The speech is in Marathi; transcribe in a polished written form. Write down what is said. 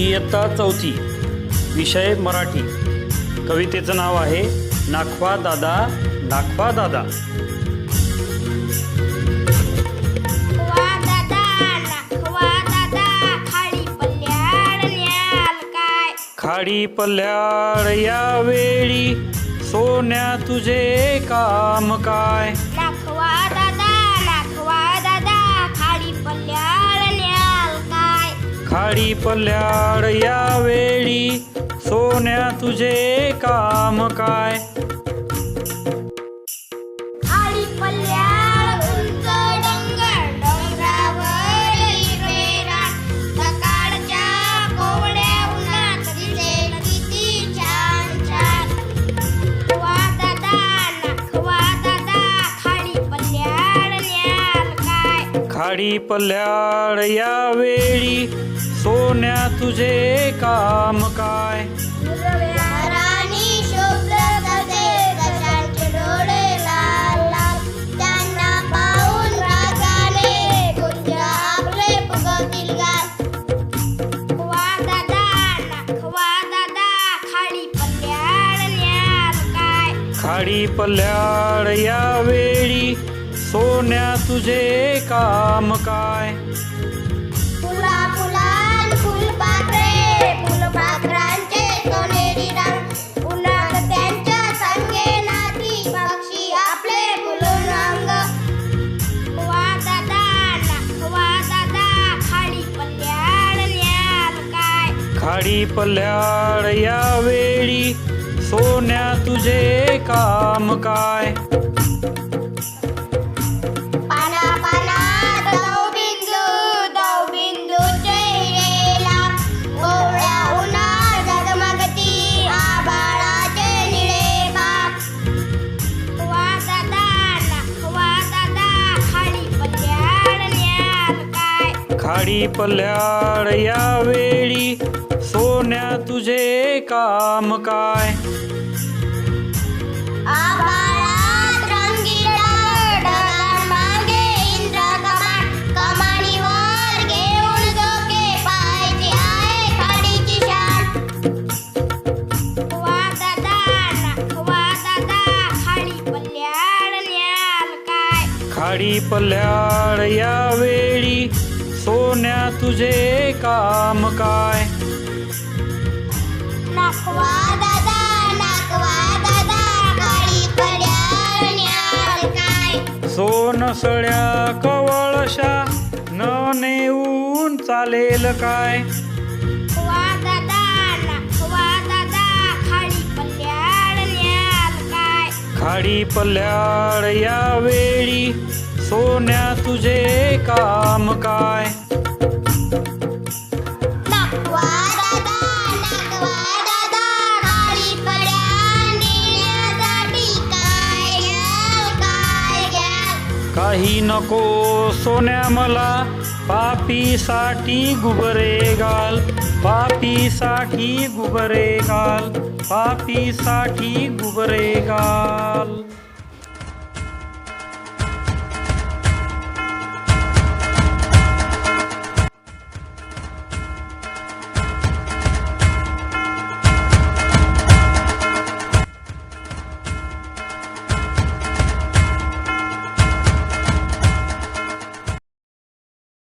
इयत्ता चौथी, विषय मराठी. कवितेचं नाव आहे नाखवा दादा नाखवा दादा. वा दादा नाखवा दादा खाडी पल्ल्याड न्याल काय. खाडी पल्ल्याड या वेळी सोन्या तुझे काम काय. नाखवा दादा खाडी पल्ल्याड न्याल काय. खाडी पल्ल्याड या वेळी सोन्या तुझे काम काय. खाडी पल्ल्याड उंच डोंगर डोंगरावर हिरवे रान. सकाळच्या कोवळ्या उन्हात दिसेल किती छान छान. वा दादा नाखवा दादा खाडी पल्ल्याड न्याल काय. खाडी पल्ल्याड या वेळी सोन्या तुझे काम काय. हिरव्या रानी शोभलं तसे कशांचे डोळे लाल लाल. त्यांना पाहून रागाने कुंज आपले फुगवतील गाल. वा दादा नाखवा दादा खाडी पल्ल्याड न्याल काय. खाडी पल्ल्याड या वेळी सोन्या तुझे काम काय. फुला फुलान फुलपाखरे फुलपाखरांचे सोनेरी रंग. उन्हात त्यांच्या संगे नाती पक्षी आपले फुलून अंग. वा दादा नाखवा दादा खाडी पल्ल्याड न्याल काय. खाडी पल्ल्याड या वेळी सोन्या तुझे काम काय. पाना पानात दवबिंदूचे हिरे. कोवळ्या उन्हात झगमगती आभाळाचे निळे बाग. वा दादा नाखवा दादा खाडी पल्ल्याड न्याल काय. खाडी पल्ल्याड या वेळी सोन्या तुझे काम काय. आभाळात रंगीत ढगांमागे इंद्र कमान. कमानीवर घेऊन झोके पाहायचे आहे खाडीची शान. वा दादा नाखवा दादा खाडी पल्ल्याड न्याल काय. खाडी पल्ल्याड या वेळी सोन्या तुझे काम काय. नाखवा दादा खाडी पल्ल्याड न्याल काय. सोनसळ्या कवळशा न नेऊन चालेल काय. वा दादा नाखवा दादा खाडी पल्ल्याड न्याल काय. खाडी पल्ल्याड या वेळी सोन्या तुझे काम काय. नाखवा दादा खाडी पल्ल्याड नेण्यासाठी काय घ्याल. काही नको सोन्या मला पापीसाठी गुबरे घाल. पापीसाठी गुबरे घाल. पापीसाठी गुबरे घाल.